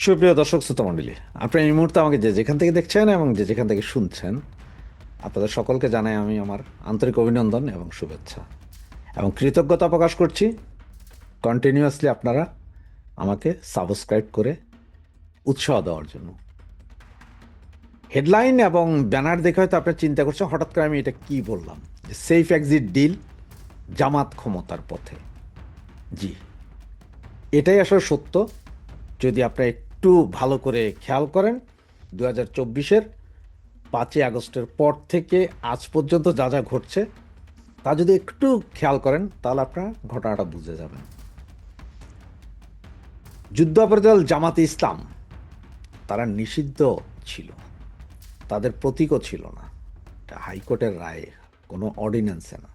সুপ্রিয় দর্শক শ্রোতা মণ্ডলী, আপনি এই মুহূর্তে আমাকে যে যেখান থেকে দেখছেন এবং যে যেখান থেকে শুনছেন, আপনাদের সকলকে জানাই আমি আমার আন্তরিক অভিনন্দন এবং শুভেচ্ছা এবং কৃতজ্ঞতা প্রকাশ করছি। কন্টিনিউয়াসলি আপনারা আমাকে সাবস্ক্রাইব করে উৎসাহ দেওয়ার জন্য। হেডলাইন এবং ব্যানার দেখে হয়তো আপনার চিন্তা করছেন হঠাৎ করে আমি এটা কি বললাম, যে সেফ এক্সিট ডিল, জামাত ক্ষমতার পথে। জি, এটাই আসলে সত্য। যদি আপনারা একটু ভালো করে খেয়াল করেন, 2024-এর 5ই আগস্টের পর থেকে আজ পর্যন্ত যা যা ঘটছে তা যদি একটু খেয়াল করেন তাহলে আপনারা ঘটনাটা বুঝে যাবেন। যুদ্ধাপরাধী দল জামাতে ইসলাম তারা নিষিদ্ধ ছিল, তাদের প্রতীকও ছিল না, এটা হাইকোর্টের রায়, কোনো অর্ডিন্যান্সে না।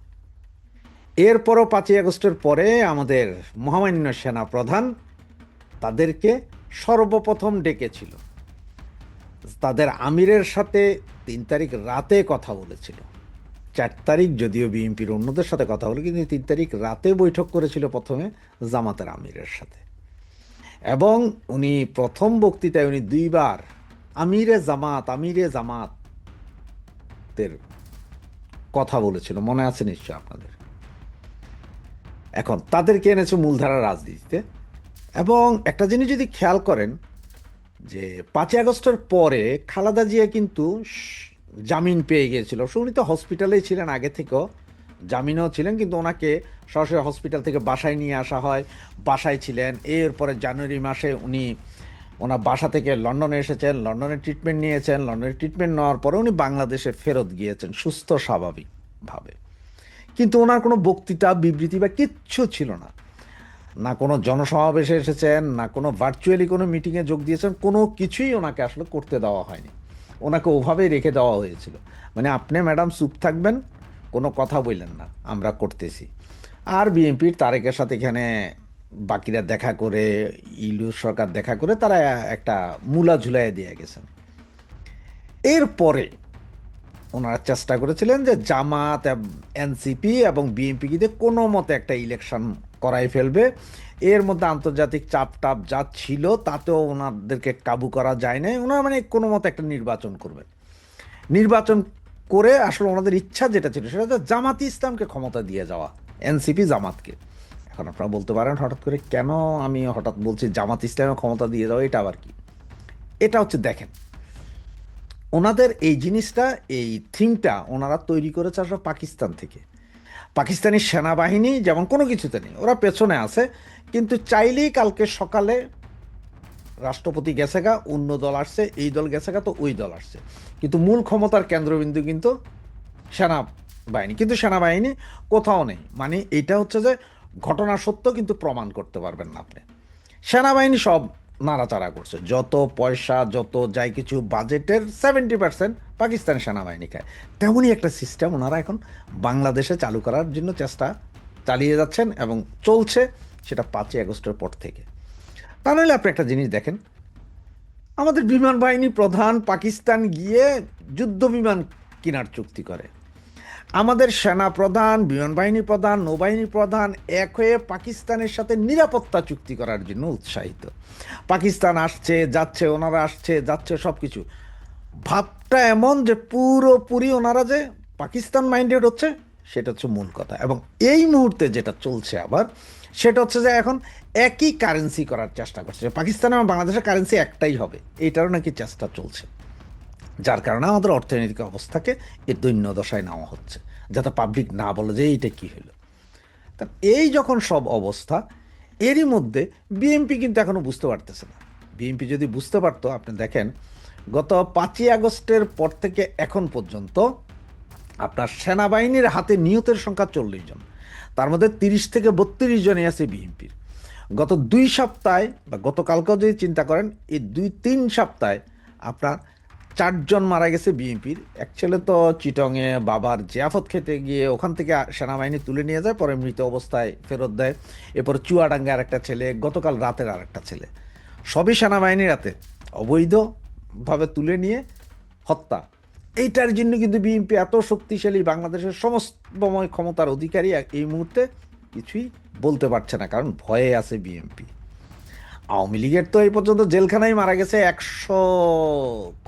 এরপরও 5ই আগস্টের পরে আমাদের মহামান্য সেনা প্রধান তাদেরকে সর্বপ্রথম ডেকেছিল, তাদের আমিরের সাথে 3 তারিখ রাতে কথা বলেছিল। 4 তারিখ যদিও বিএনপির অন্যদের সাথে কথা বলে, কিন্তু 3 তারিখ রাতে বৈঠক করেছিল প্রথমে জামাতের আমিরের সাথে। এবং উনি প্রথম বক্তৃতায় উনি 2বার আমিরে জামাতের কথা বলেছিল, মনে আছে নিশ্চয় আপনাদের। এখন তাদেরকে এনেছে মূলধারার রাজনীতিতে। এবং একটা জিনিস যদি খেয়াল করেন, যে 5ই আগস্টের পরে খালেদা জিয়া কিন্তু জামিন পেয়ে গিয়েছিল। উনি তো হসপিটালেই ছিলেন আগে থেকেও, জামিনও ছিলেন, কিন্তু ওনাকে সরাসরি হসপিটাল থেকে বাসায় নিয়ে আসা হয়, বাসায় ছিলেন। এরপরে জানুয়ারি মাসে উনি ওনার বাসা থেকে লন্ডনে এসেছেন, লন্ডনে ট্রিটমেন্ট নিয়েছেন, লন্ডনে ট্রিটমেন্ট নেওয়ার পরে উনি বাংলাদেশে ফেরত গিয়েছেন সুস্থ স্বাভাবিকভাবে। কিন্তু ওনার কোনো বক্তৃতা বিবৃতি বা কিচ্ছু ছিল না, না কোনো জনসমাবেশে এসেছেন, না কোনো ভার্চুয়ালি কোনো মিটিংয়ে যোগ দিয়েছেন, কোনো কিছুই ওনাকে আসলে করতে দেওয়া হয়নি। ওনাকে ওভাবেই রেখে দেওয়া হয়েছিল, মানে আপনি ম্যাডাম চুপ থাকবেন, কোনো কথা বললেন না, আমরা করতেছি। আর বিএনপির তারেকের সাথে এখানে বাকিরা দেখা করে, ইউনূস সরকার দেখা করে তারা একটা মূলা ঝুলাই দিয়ে গেছেন। এরপরে ওনারা চেষ্টা করেছিলেন যে জামাত, এনসিপি এবং বিএনপি দিয়ে কোনো মতে একটা ইলেকশন করাই ফেলবে। এর মধ্যে আন্তর্জাতিক চাপ টাপ যা ছিল তাতেও ওনাদেরকে কাবু করা যায় না। ওনারা মানে কোনো মতে একটা নির্বাচন করবেন। নির্বাচন করে আসলে ওনাদের ইচ্ছা যেটা ছিল সেটা হচ্ছে জামাতি ইসলামকে ক্ষমতা দিয়ে যাওয়া, এনসিপি জামাতকে। এখন আপনারা বলতে পারেন হঠাৎ করে কেন আমি হঠাৎ বলছি জামাত ইসলামের ক্ষমতা দিয়ে যাওয়া, এটা আবার কি? এটা হচ্ছে, দেখেন, ওনাদের এই জিনিসটা, এই থিমটা ওনারা তৈরি করেছে আসলে পাকিস্তান থেকে। পাকিস্তানি সেনাবাহিনী যেমন কোনো কিছুতে নেই, ওরা পেছনে আছে, কিন্তু চাইলেই কালকে সকালে রাষ্ট্রপতি গেছে গা, অন্য দল আসছে, এই দল গেছে গা, তো ওই দল আসছে, কিন্তু মূল ক্ষমতার কেন্দ্রবিন্দু কিন্তু সেনাবাহিনী। কিন্তু সেনাবাহিনী কোথাও নেই, মানে এটা হচ্ছে যে ঘটনা সত্য কিন্তু প্রমাণ করতে পারবেন না আপনি। সেনাবাহিনী সব নাড়াচাড়া করছে, যত পয়সা যত যাই কিছু বাজেটের 70% পাকিস্তানি সেনাবাহিনী খায়। তেমনই একটা সিস্টেম ওনারা এখন বাংলাদেশে চালু করার জন্য চেষ্টা চালিয়ে যাচ্ছেন এবং চলছে, সেটা 5ই আগস্টের পর থেকে। তা নাহলে আপনি একটা জিনিস দেখেন, আমাদের বিমান বাহিনী প্রধান পাকিস্তান গিয়ে যুদ্ধ বিমান কেনার চুক্তি করে। আমাদের সেনা প্রধান, বিমান বাহিনী প্রধান, নৌবাহিনী প্রধান এক হয়ে পাকিস্তানের সাথে নিরাপত্তা চুক্তি করার জন্য উৎসাহিত। পাকিস্তান আসছে যাচ্ছে, ওনারা আসছে যাচ্ছে, সব কিছু ভাবটা এমন যে পুরোপুরি ওনারা যে পাকিস্তান মাইন্ডেড হচ্ছে, সেটা হচ্ছে মূল কথা। এবং এই মুহূর্তে যেটা চলছে আবার, সেটা হচ্ছে যে এখন একই কারেন্সি করার চেষ্টা করছে, পাকিস্তান এবং বাংলাদেশের কারেন্সি একটাই হবে, এইটারও নাকি চেষ্টা চলছে। যার কারণে আমাদের অর্থনৈতিক অবস্থাকে এই দৈন্য দশায় নেওয়া হচ্ছে, যাতে পাবলিক না বলে যে এইটা কি হলো। তা এই যখন সব অবস্থা, এরই মধ্যে বিএনপি কিন্তু এখনো বুঝতে পারতেছে না। বিএনপি যদি বুঝতে পারতো, আপনি দেখেন গত 5ই আগস্টের পর থেকে এখন পর্যন্ত আপনার সেনাবাহিনীর হাতে নিহতের সংখ্যা 40 জন, তার মধ্যে 30 থেকে 32 জনই আছে বিএনপির। গত 2 সপ্তাহে বা গতকালকেও যদি চিন্তা করেন, এই 2-3 সপ্তাহে আপনার 4 জন মারা গেছে বিএনপির। এক ছেলে তো চিটংয়ে বাবার জিয়াফত খেতে গিয়ে ওখান থেকে সেনাবাহিনী তুলে নিয়ে যায়, পরে মৃত অবস্থায় ফেরত দেয়। এরপর চুয়াডাঙ্গার একটা ছেলে, গতকাল রাতের আর একটা ছেলে, সবই সেনাবাহিনীর হাতে অবৈধভাবে তুলে নিয়ে হত্যা। এইটার জন্য কিন্তু বিএনপি এত শক্তিশালী, বাংলাদেশের সমস্তময় ক্ষমতার অধিকারী, এই মুহূর্তে কিছুই বলতে পারছে না, কারণ ভয়ে আছে বিএনপি। আওয়ামী লীগের তো এই পর্যন্ত জেলখানায় মারা গেছে 100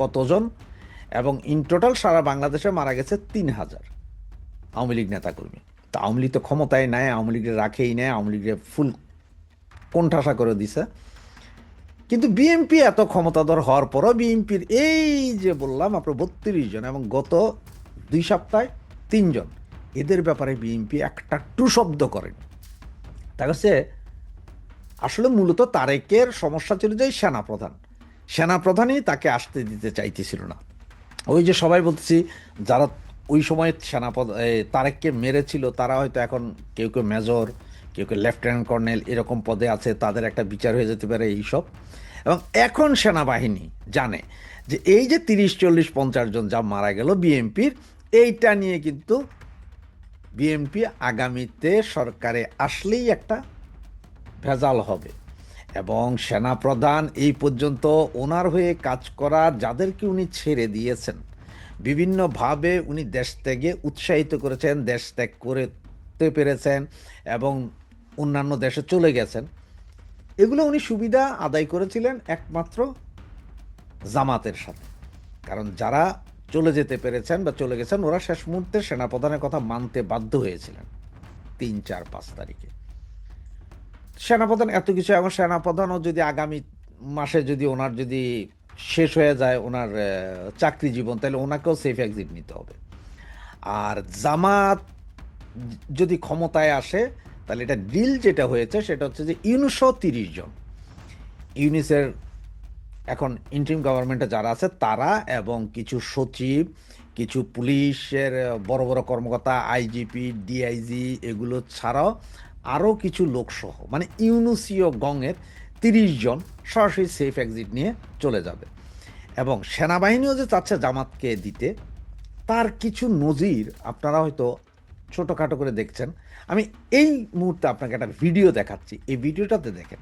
কতজন, এবং ইন টোটাল সারা বাংলাদেশে মারা গেছে 3,000 আওয়ামী লীগ নেতাকর্মী। তা আওয়ামী লীগ তো ক্ষমতায় নেয়, আওয়ামী লীগের রাখেই নেয়, আওয়ামী লীগের ফুল কোণঠাসা করে দিছে। কিন্তু বিএনপি এত ক্ষমতাধর হওয়ার পরও বিএনপির এই যে বললাম আপনার 32 জন, এবং গত 2 সপ্তাহে 3 জন, এদের ব্যাপারে বিএনপি একটা টু শব্দ করেন। তা হচ্ছে আসলে মূলত তারেকের সমস্যা ছিল যে সেনাপ্রধানই তাকে আসতে দিতে চাইতেছিল না। ওই যে সবাই বলতেছি যারা ওই সময় তারেককে মেরেছিল তারা হয়তো এখন কেউ কেউ মেজর, কেউ কেউ লেফটেন্যান্ট কর্নেল এরকম পদে আছে, তাদের একটা বিচার হয়ে যেতে পারে এইসব। এবং এখন সেনাবাহিনী জানে যে এই যে 30, 40, 50 জন যা মারা গেল বিএনপির, এইটা নিয়ে কিন্তু বিএনপি আগামীতে সরকারে আসলেই একটা ভেজাল হবে। এবং সেনাপ্রধান এই পর্যন্ত ওনার হয়ে কাজ করা যাদেরকে উনি ছেড়ে দিয়েছেন, বিভিন্নভাবে উনি দেশ ত্যাগে উৎসাহিত করেছেন, দেশ ত্যাগ করতে পেরেছেন এবং অন্যান্য দেশে চলে গেছেন, এগুলো উনি সুবিধা আদায় করেছিলেন একমাত্র জামাতের সাথে। কারণ যারা চলে যেতে পেরেছেন বা চলে গেছেন, ওরা শেষ মুহূর্তে সেনাপ্রধানের কথা মানতে বাধ্য হয়েছিলেন 3, 4, 5 তারিখে। সেনাপ্রধান এত কিছু, এবং সেনাপ্রধানও যদি আগামী মাসে যদি ওনার যদি শেষ হয়ে যায় ওনার চাকরি জীবন, তাহলে ওনাকেও সেফ এক্সিট নিতে হবে। আর জামাত যদি ক্ষমতায় আসে, তাহলে এটা ডিল যেটা হয়েছে সেটা হচ্ছে যে ইউনুসও 30 জন, ইউনিসের এখন ইন্টারিম গভর্নমেন্টে যারা আছে তারা, এবং কিছু সচিব, কিছু পুলিশের বড় বড় কর্মকর্তা, আইজিপি, ডিআইজি, এগুলো ছাড়াও আরও কিছু লোকসহ, মানে ইউনুসীয় গংয়ের 30 জন সরাসরি সেফ এক্সিট নিয়ে চলে যাবে। এবং সেনাবাহিনীও যে চাচ্ছে জামাতকে দিতে, তার কিছু নজির আপনারা হয়তো ছোটোখাটো করে দেখছেন। আমি এই মুহূর্তে আপনাকে একটা ভিডিও দেখাচ্ছি, এই ভিডিওটাতে দেখেন।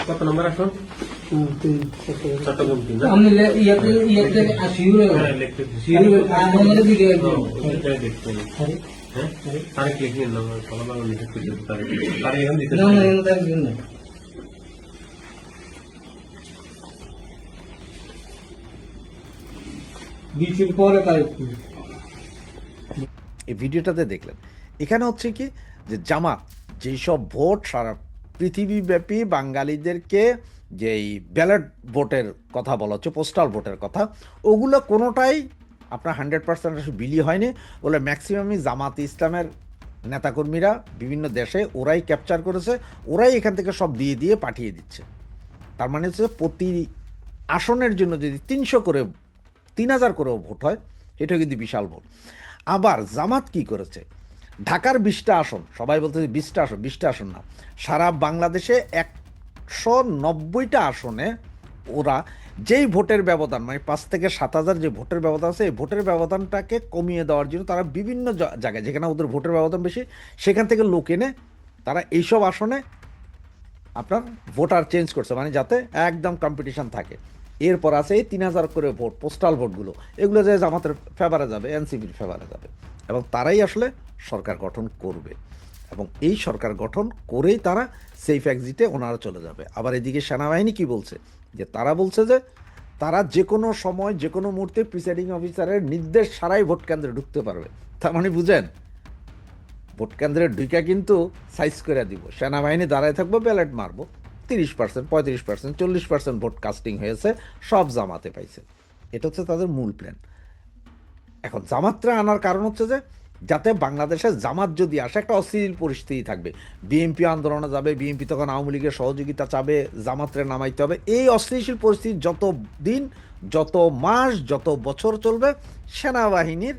কত নম্বর আসুন? চট্টগ্রাম 3 हमने ये आशियूर আমাদের দিকে তারিখ লিখে নিলাম, ফলাফল লিখে তারিখ এখন দিতে না না না তার জন্য বিচের পরে তারিখ এই ভিডিওটাতে দেখলেন, এখানে হচ্ছে কি যে জামাত যেই সব ভোট সারা পৃথিবীব্যাপী বাঙালিদেরকে যেই ব্যালট ভোটের কথা বলা হচ্ছে, পোস্টাল ভোটের কথা, ওগুলো কোনোটাই আপনার 100% বিলি হয়নি বলে ম্যাক্সিমামই জামাত ইসলামের নেতাকর্মীরা বিভিন্ন দেশে ওরাই ক্যাপচার করেছে, ওরাই এখান থেকে সব দিয়ে দিয়ে পাঠিয়ে দিচ্ছে। তার মানে হচ্ছে প্রতি আসনের জন্য যদি 300 করে 3000 করেও ভোট হয়, এটা কিন্তু বিশাল ভোট। আবার জামাত কি করেছে, ঢাকার 20টা আসন, সবাই বলতে 20টা আসন, 20টা আসন না, সারা বাংলাদেশে 190টা আসনে ওরা যেই ভোটের ব্যবধান, মানে 5 থেকে 7,000 যে ভোটের ব্যবধান আছে, এই ভোটের ব্যবধানটাকে কমিয়ে দেওয়ার জন্য তারা বিভিন্ন জায়গায় যেখানে ওদের ভোটের ব্যবধান বেশি সেখান থেকে লোক এনে তারা এইসব আসনে আপনার ভোটার চেঞ্জ করছে, মানে যাতে একদম কম্পিটিশন থাকে। এরপর আছে এই 3,000 করে ভোট, পোস্টাল ভোটগুলো, এগুলো যে জামাতের ফেভারে যাবে, এনসিপির ফেভারে যাবে, এবং তারাই আসলে সরকার গঠন করবে। এবং এই সরকার গঠন করেই তারা সেফ এক্সিটে ওনারা চলে যাবে। আবার এদিকে সেনাবাহিনী কি বলছে, যে তারা বলছে যে তারা যে কোনো সময় যে কোনো মুহূর্তে প্রিসাইডিং অফিসারের নির্দেশ ছাড়াই ভোট কেন্দ্রে ঢুকতে পারবে। তার মানে বুঝেন, ভোট কেন্দ্রে ঢুকা কিন্তু সাইজ করে দিব, সেনাবাহিনী দাঁড়ায় থাকবো, ব্যালট মারবো, 30%, 35%, 40% ভোট কাস্টিং হয়েছে, সব জামাতে পাইছে। এটা হচ্ছে তাদের মূল প্ল্যান। এখন জামাতরা আনার কারণ হচ্ছে যে যাতে বাংলাদেশে জামাত যদি আসে একটা অস্থির পরিস্থিতি থাকবে, বিএনপি আন্দোলনে যাবে, বিএনপি তখন আওয়ামী লীগের সহযোগিতা চাবে, জামাতরে নামাইতে হবে। এই অস্থিতিশীল পরিস্থিতি যত দিন, যত মাস, যত বছর চলবে, সেনাবাহিনীর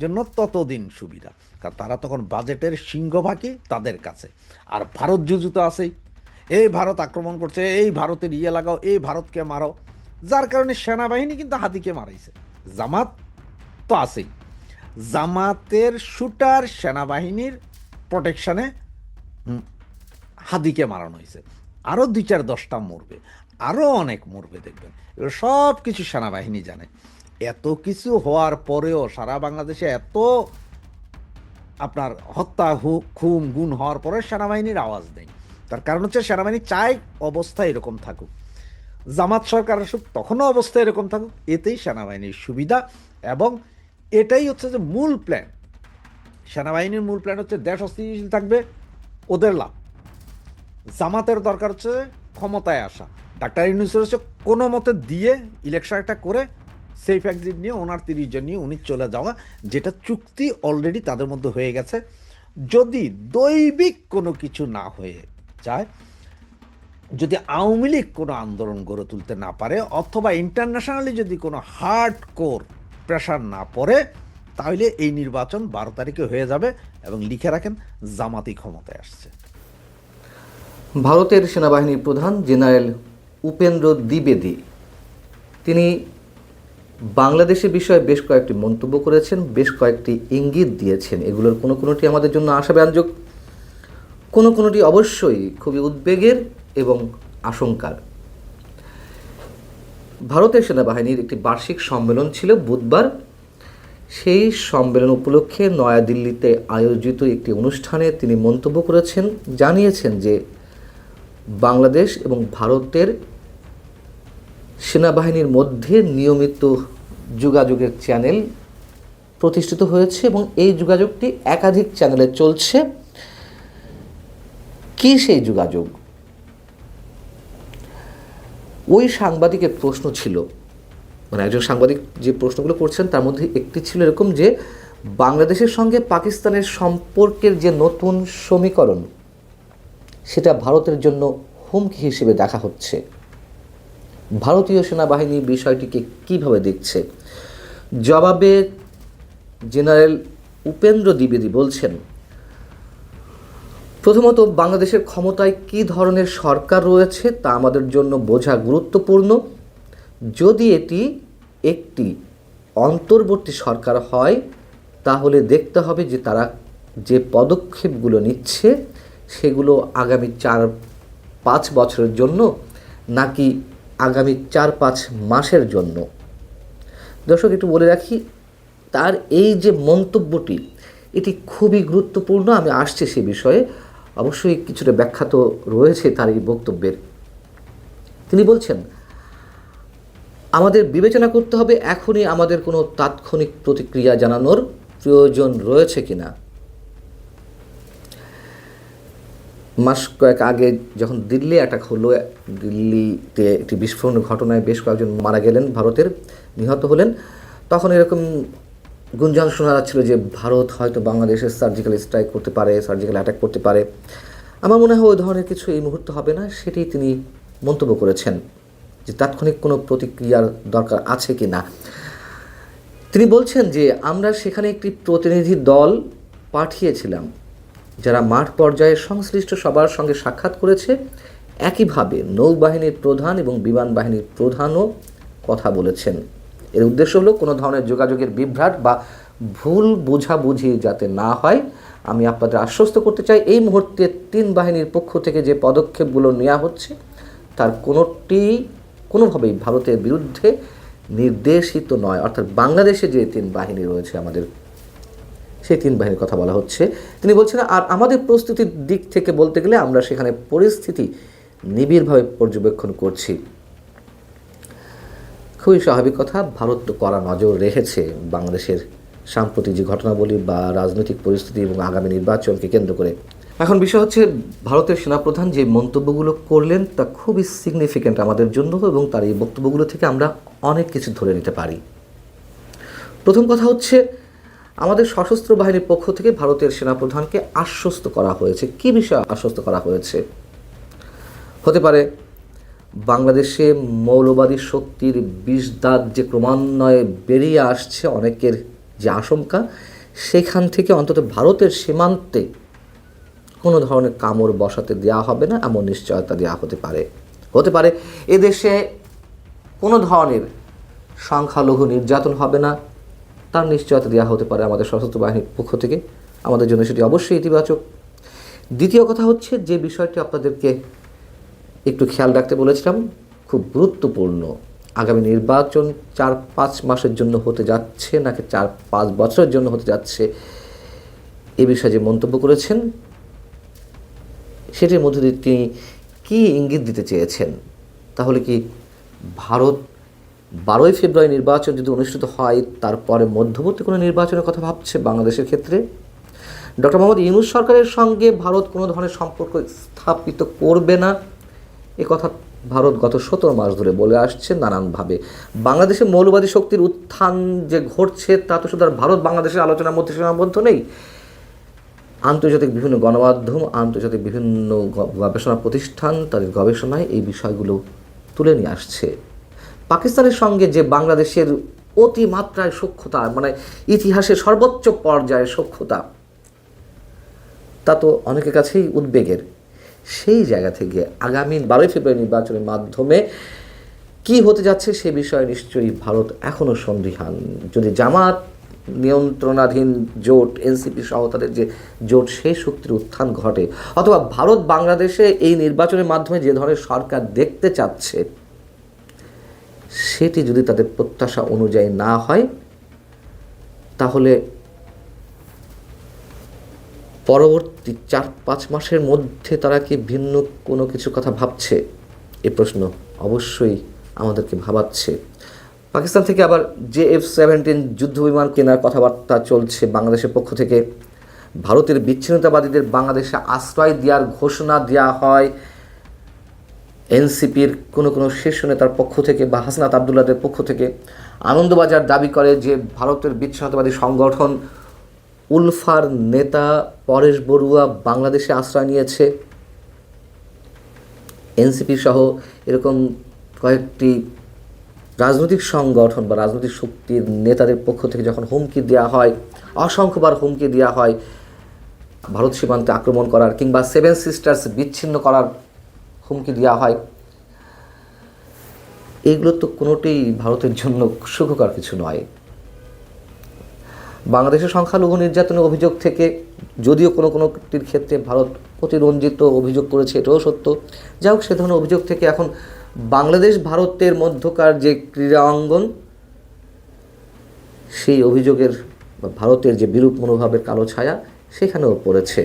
জন্য ততদিন সুবিধা, কারণ তারা তখন বাজেটের সিংহভাগই তাদের কাছে। আর ভারত যুদ্ধ তো আছেই, এই ভারত আক্রমণ করছে, এই ভারতের ইয়ে লাগাও, এই ভারতকে মারো, যার কারণে সেনাবাহিনী কিন্তু হাতিকে মারাইছে। জামাত তো আছেই, জামাতের শুটার সেনাবাহিনীর প্রোটেকশনে হাদিকে মারানো হয়েছে, আরও 2, 4, 10টা মরবে, আরও অনেক মরবে, দেখবেন এগুলো সব কিছু সেনাবাহিনী জানে। এত কিছু হওয়ার পরেও সারা বাংলাদেশে এত আপনার হত্যা খুন গুণ হওয়ার পরে সেনাবাহিনীর আওয়াজ নেই। তার কারণ হচ্ছে সেনাবাহিনী চায় অবস্থা এরকম থাকুক, জামাত সরকার আসুক তখনও অবস্থা এরকম থাকুক, এতেই সেনাবাহিনীর সুবিধা। এবং এটাই হচ্ছে যে মূল প্ল্যান, সেনাবাহিনীর মূল প্ল্যান হচ্ছে দেশ অস্থিতিশীল থাকবে, ওদের লাভ। জামাতের দরকার হচ্ছে ক্ষমতায় আসা, ডাক্তার ইউনূসের হচ্ছে কোনো মতে দিয়ে ইলেকশন একটা করে সেফ এক্সিট নিয়ে ওনার 30 জন নিয়ে উনি চলে যাওয়া, যেটা চুক্তি অলরেডি তাদের মধ্যে হয়ে গেছে। যদি দৈবিক কোনো কিছু না হয়ে যায়, যদি আওয়ামী লীগ কোনো আন্দোলন গড়ে তুলতে না পারে, অথবা ইন্টারন্যাশনালি যদি কোনো হার্ড কোর প্রেশার না পড়ে, তাহলে এই নির্বাচন 12 তারিখে হয়ে যাবে। এবং লিখে রাখেন, জামাতি ক্ষমতায় আসছে। ভারতের সেনাবাহিনীর প্রধান জেনারেল উপেন্দ্র দ্বিবেদী তিনি বাংলাদেশের বিষয়ে বেশ কয়েকটি মন্তব্য করেছেন, বেশ কয়েকটি ইঙ্গিত দিয়েছেন। এগুলোর কোনো কোনোটি আমাদের জন্য আশাব্যঞ্জক, কোনো কোনোটি অবশ্যই খুবই উদ্বেগের এবং আশঙ্কার। ভারতের সেনাবাহিনীর একটি বার্ষিক সম্মেলন ছিল বুধবার। সেই সম্মেলন উপলক্ষে নয়াদিল্লিতে আয়োজিত একটি অনুষ্ঠানে তিনি মন্তব্য করেছেন, জানিয়েছেন যে বাংলাদেশ এবং ভারতের সেনাবাহিনীর মধ্যে নিয়মিত যোগাযোগের চ্যানেল প্রতিষ্ঠিত হয়েছে এবং এই যোগাযোগটি একাধিক চ্যানেলে চলছে। কি সেই যোগাযোগ? ওই সাংবাদিকের প্রশ্ন ছিল, মানে একজন সাংবাদিক যে প্রশ্নগুলো করছেন তার মধ্যে একটি ছিল এরকম যে বাংলাদেশের সঙ্গে পাকিস্তানের সম্পর্কের যে নতুন সমীকরণ, সেটা ভারতের জন্য হুমকি হিসেবে দেখা হচ্ছে। ভারতীয় সেনাবাহিনী বিষয়টিকে কীভাবে দেখছে? জবাবে জেনারেল উপেন্দ্র দ্বিবেদী বলছেন, প্রথমত বাংলাদেশের ক্ষমতায় কী ধরনের সরকার রয়েছে তা আমাদের জন্য বোঝা গুরুত্বপূর্ণ। যদি এটি একটি অন্তর্বর্তী সরকার হয় তাহলে দেখতে হবে যে তারা যে পদক্ষেপগুলো নিচ্ছে সেগুলো আগামী 4-5 বছরের জন্য নাকি আগামী 4-5 মাসের জন্য। দর্শক, একটু বলে রাখি, তার এই যে মন্তব্যটি এটি খুবই গুরুত্বপূর্ণ। আমি আসছি সে বিষয়ে, অবশ্যই কিছুটা ব্যাখ্যা তো রয়েছে তার এই বক্তব্যের। তিনি বলছেন, আমাদের বিবেচনা করতে হবে এখনই আমাদের কোনো তাৎক্ষণিক প্রতিক্রিয়া জানানোর প্রয়োজন রয়েছে কিনা। মাস কয়েক আগে যখন দিল্লি অ্যাটাক হলো, দিল্লিতে একটি বিস্ফোরণের ঘটনায় বেশ কয়েকজন মারা গেলেন, ভারতের নিহত হলেন, তখন এরকম গুঞ্জন শোনা যাচ্ছিল যে ভারত হয়তো বাংলাদেশের সার্জিক্যাল স্ট্রাইক করতে পারে, সার্জিক্যাল অ্যাটাক করতে পারে। আমার মনে হয় ওই ধরনের কিছু এই মুহূর্তে হবে না, সেটি তিনি মন্তব্য করেছেন যে তাৎক্ষণিক কোনো প্রতিক্রিয়ার দরকার আছে কি না। তিনি বলছেন যে আমরা সেখানে একটি প্রতিনিধি দল পাঠিয়েছিলাম যারা মাঠ পর্যায়ে সংশ্লিষ্ট সবার সঙ্গে সাক্ষাৎ করেছে। একইভাবে নৌবাহিনীর প্রধান এবং বিমান বাহিনীর প্রধানও কথা বলেছেন। এর উদ্দেশ্য হলো কোনো ধরনের যোগাযোগের বিভ্রাট বা ভুল বোঝাবুঝি যাতে না হয়। আমি আপনাদের আশ্বস্ত করতে চাই, এই মুহূর্তে 3 বাহিনীর পক্ষ থেকে যে পদক্ষেপগুলো নেওয়া হচ্ছে তার কোনোভাবেই ভারতের বিরুদ্ধে নির্দেশিত নয়। অর্থাৎ বাংলাদেশে যে 3 বাহিনী রয়েছে আমাদের, সেই 3 বাহিনীর কথা বলা হচ্ছে। তিনি বলছেন, আর আমাদের প্রস্তুতির দিক থেকে বলতে গেলে আমরা সেখানে পরিস্থিতি নিবিড়ভাবে পর্যবেক্ষণ করছি। খুবই স্বাভাবিক কথা, ভারত তো কড়া নজর রেখেছে বাংলাদেশের সাম্প্রতিক যে ঘটনাবলী বা রাজনৈতিক পরিস্থিতি এবং আগামী নির্বাচনকে কেন্দ্র করে। এখন বিষয় হচ্ছে, ভারতের সেনাপ্রধান যে মন্তব্যগুলো করলেন তা খুবই সিগনিফিক্যান্ট আমাদের জন্য এবং তার এই বক্তব্যগুলো থেকে আমরা অনেক কিছু ধরে নিতে পারি। প্রথম কথা হচ্ছে, আমাদের সশস্ত্র বাহিনীর পক্ষ থেকে ভারতের সেনাপ্রধানকে আশ্বস্ত করা হয়েছে। কী বিষয়ে আশ্বস্ত করা হয়েছে? হতে পারে বাংলাদেশে মৌলবাদী শক্তির বিষদাঁত যে ক্রমান্বয়ে বেরিয়ে আসছে, অনেকের যে আশঙ্কা, সেখান থেকে অন্তত ভারতের সীমান্তে কোনো ধরনের কামড় বসাতে দেওয়া হবে না এমন নিশ্চয়তা দেওয়া হতে পারে এদেশে কোনো ধরনের সংখ্যালঘু নির্যাতন হবে না, তার নিশ্চয়তা দেওয়া হতে পারে আমাদের সশস্ত্র বাহিনীর পক্ষ থেকে। আমাদের জন্য সেটি অবশ্যই ইতিবাচক। দ্বিতীয় কথা হচ্ছে, যে বিষয়টি আপনাদেরকে একটু খেয়াল রাখতে বলেছিলাম, খুব গুরুত্বপূর্ণ, আগামী নির্বাচন 4-5 মাসের জন্য হতে যাচ্ছে নাকি 4-5 বছরের জন্য হতে যাচ্ছে, এ বিষয়ে যে মন্তব্য করেছেন সেটির মধ্যে দিয়ে তিনি কী ইঙ্গিত দিতে চেয়েছেন? তাহলে কি ভারত 12ই ফেব্রুয়ারি নির্বাচন যদি অনুষ্ঠিত হয় তারপরে মধ্যবর্তী কোনো নির্বাচনের কথা ভাবছে বাংলাদেশের ক্ষেত্রে? ডক্টর মোহাম্মদ ইউনূস সরকারের সঙ্গে ভারত কোনো ধরনের সম্পর্ক স্থাপিত করবে না, এ কথা ভারত গত 17 মাস ধরে বলে আসছে নানানভাবে। বাংলাদেশে মৌলবাদী শক্তির উত্থান যে ঘটছে তা তো শুধু আর ভারত বাংলাদেশের আলোচনার মধ্যে সীমাবদ্ধ নেই। আন্তর্জাতিক বিভিন্ন গণমাধ্যম, আন্তর্জাতিক বিভিন্ন গবেষণা প্রতিষ্ঠান তাদের গবেষণায় এই বিষয়গুলো তুলে নিয়ে আসছে। পাকিস্তানের সঙ্গে যে বাংলাদেশের অতিমাত্রায় সখ্যতা, মানে ইতিহাসের সর্বোচ্চ পর্যায়ের সখ্যতা, তা তো অনেকের কাছেই উদ্বেগের। সেই জায়গা থেকে আগামী 12ই ফেব্রুয়ারি নির্বাচনের মাধ্যমে কি হতে যাচ্ছে সে বিষয়ে নিশ্চয়ই ভারত এখনও সন্দিহান। যদি জামাত নিয়ন্ত্রণাধীন জোট, এনসিপি সহ তাদের যে জোট, সেই শক্তির উত্থান ঘটে, অথবা ভারত বাংলাদেশে এই নির্বাচনের মাধ্যমে যে ধরনের সরকার দেখতে চাচ্ছে সেটি যদি তাদের প্রত্যাশা অনুযায়ী না হয়, তাহলে পরবর্তী 4-5 মাসের মধ্যে তারা কি ভিন্ন কোনো কিছু কথা ভাবছে? এ প্রশ্ন অবশ্যই আমাদেরকে ভাবাচ্ছে। পাকিস্তান থেকে আবার JF-17 যুদ্ধবিমান কেনার কথাবার্তা চলছে বাংলাদেশের পক্ষ থেকে। ভারতের বিচ্ছিন্নতাবাদীদের বাংলাদেশে আশ্রয় দেওয়ার ঘোষণা দেওয়া হয় এনসিপির কোনো শীর্ষ নেতার পক্ষ থেকে বা হাসনাত আবদুল্লাহদের পক্ষ থেকে। আনন্দবাজার দাবি করে যে ভারতের বিচ্ছিন্নতাবাদী সংগঠন উলফার নেতা পরেশ বড়ুয়া বাংলাদেশে আশ্রয় নিয়েছে। এনসিপি সহ এরকম কয়েকটি রাজনৈতিক সংগঠন বা রাজনৈতিক শক্তির নেতাদের পক্ষ থেকে যখন হুমকি দেওয়া হয়, অসংখ্যবার হুমকি দেওয়া হয় ভারত সীমান্তে আক্রমণ করার কিংবা 7 সিস্টার্স বিচ্ছিন্ন করার হুমকি দেওয়া হয়, এগুলো তো কোনোটাই ভারতের জন্য সুখকর কিছু নয়। বাংলাদেশের সংখ্যালঘু নির্যাতনের অভিযোগ থেকে যদিও কোনোটির ক্ষেত্রে ভারত অতিরঞ্জিত অভিযোগ করেছে, এটাও সত্য। যাই হোক, সে ধরনের অভিযোগ থেকে এখন বাংলাদেশ ভারতের মধ্যকার যে ক্রীড়া অঙ্গন, সেই অভিযোগের বা ভারতের যে বিরূপ মনোভাবের কালো ছায়া সেখানেও পড়েছে।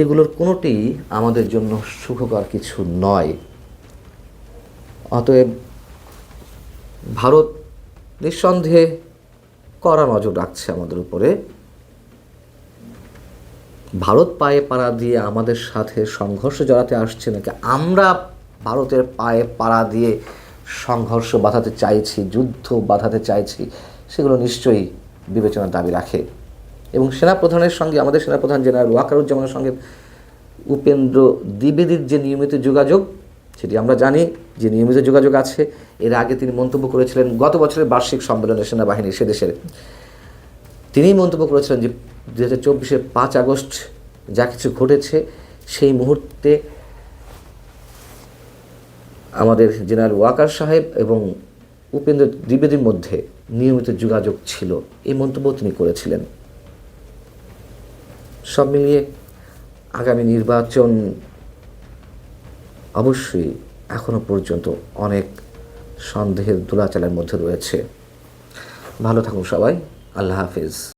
এগুলোর কোনোটি আমাদের জন্য সুখকর কিছু নয়। অতএব ভারত নিঃসন্দেহে কড়া নজর রাখছে আমাদের উপরে। ভারত পায়ে পাড়া দিয়ে আমাদের সাথে সংঘর্ষ জড়াতে আসছে নাকি আমরা ভারতের পায়ে পাড়া দিয়ে সংঘর্ষ বাঁধাতে চাইছি, যুদ্ধ বাঁধাতে চাইছি, সেগুলো নিশ্চয়ই বিবেচনার দাবি রাখে। এবং সেনাপ্রধানের সঙ্গে, আমাদের সেনাপ্রধান জেনারেল ওয়াকারুজ্জামানের সঙ্গে উপেন্দ্র দ্বিবেদীর যে নিয়মিত যোগাযোগ, সেটি আমরা জানি যে নিয়মিত যোগাযোগ আছে। এর আগে তিনি মন্তব্য করেছিলেন গত বছরের বার্ষিক সম্মেলনে সেনাবাহিনী সে দেশের, তিনি মন্তব্য করেছিলেন যে 2024-এর 5 আগস্ট যা কিছু ঘটেছে সেই মুহূর্তে আমাদের জেনারেল ওয়াকার সাহেব এবং উপেন্দ্র দ্বিবেদীর মধ্যে নিয়মিত যোগাযোগ ছিল, এই মন্তব্য তিনি করেছিলেন। সব মিলিয়ে আগামী নির্বাচন অবশ্যই এখনো পর্যন্ত অনেক সন্দেহের দোলাচলের মধ্যে রয়েছে। ভালো থাকুন সবাই, আল্লাহ হাফেজ।